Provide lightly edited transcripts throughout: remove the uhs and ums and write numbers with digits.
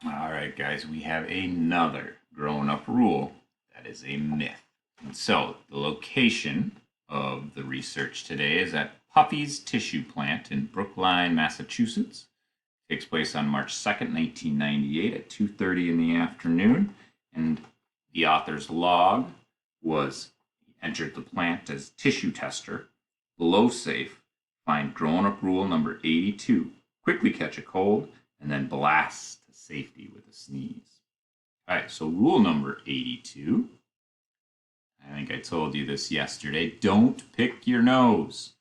All right, guys, we have another grown-up rule that is a myth. And so the location of the research today is at Puffy's Tissue Plant in Brookline, Massachusetts. It takes place on March 2nd, 1998 at 2:30 in the afternoon. And the author's log was he entered the plant as tissue tester. Below safe, find grown-up rule number 82. Quickly catch a cold and then blast to safety with a sneeze. All right, so rule number 82. I think I told you this yesterday. Don't pick your nose.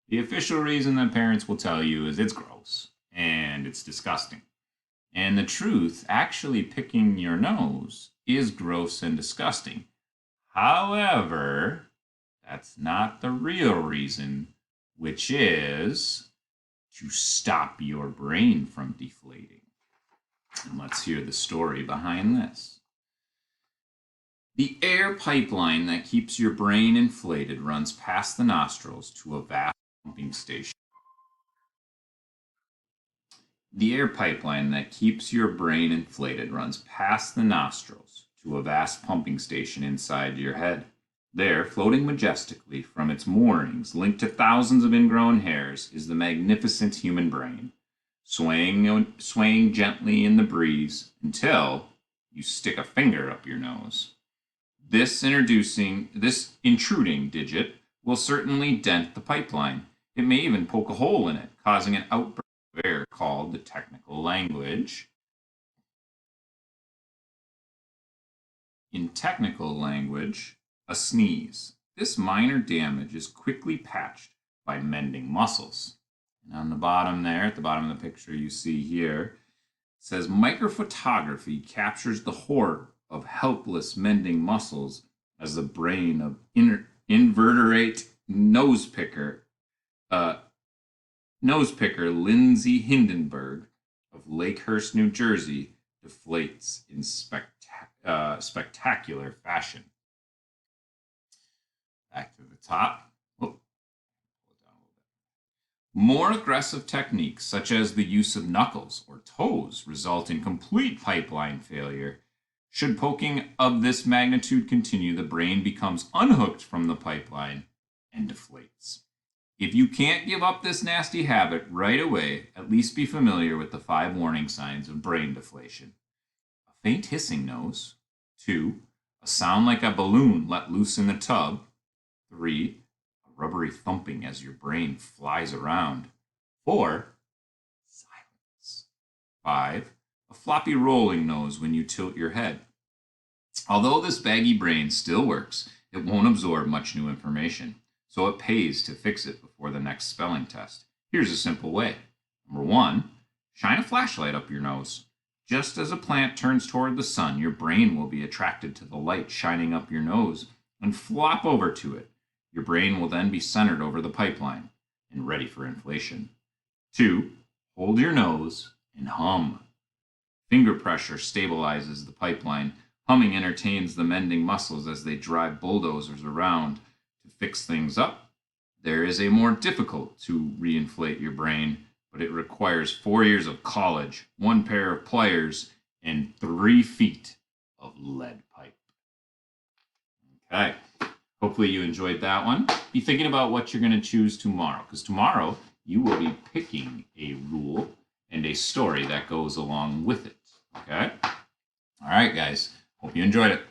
The official reason that parents will tell you is it's gross and it's disgusting. And the truth, actually picking your nose is gross and disgusting. However, that's not the real reason, which is to stop your brain from deflating. And let's hear the story behind this. The air pipeline that keeps your brain inflated runs past the nostrils to a vast pumping station. The air pipeline that keeps your brain inflated runs past the nostrils to a vast pumping station inside your head. There, floating majestically from its moorings, linked to thousands of ingrown hairs, is the magnificent human brain, swaying gently in the breeze until you stick a finger up your nose. This intruding digit will certainly dent the pipeline. It may even poke a hole in it, causing an outburst of air called the technical language. In technical language, a sneeze. This minor damage is quickly patched by mending muscles. And on the bottom there, at the bottom of the picture you see here, it says microphotography captures the horror of helpless mending muscles as the brain of invertebrate nose picker Lindsay Hindenburg of Lakehurst, New Jersey, deflates in spectacular fashion. Back to the top. More aggressive techniques, such as the use of knuckles or toes, result in complete pipeline failure. Should poking of this magnitude continue, the brain becomes unhooked from the pipeline and deflates. If you can't give up this nasty habit right away, at least be familiar with the 5 warning signs of brain deflation. A faint hissing nose. 2. A sound like a balloon let loose in the tub. 3. A rubbery thumping as your brain flies around. 4. Silence. 5. A floppy rolling nose when you tilt your head. Although this baggy brain still works, it won't absorb much new information, so it pays to fix it before the next spelling test. Here's a simple way. Number 1, shine a flashlight up your nose. Just as a plant turns toward the sun, your brain will be attracted to the light shining up your nose and flop over to it. Your brain will then be centered over the pipeline and ready for inflation. 2, hold your nose and hum. Finger pressure stabilizes the pipeline. Humming entertains the mending muscles as they drive bulldozers around to fix things up. There is a more difficult to reinflate your brain, but it requires 4 years of college, 1 pair of pliers, and 3 feet of lead pipe. Okay, hopefully you enjoyed that one. Be thinking about what you're going to choose tomorrow, because tomorrow you will be picking a rule and a story that goes along with it. Okay? All right, guys. Hope you enjoyed it.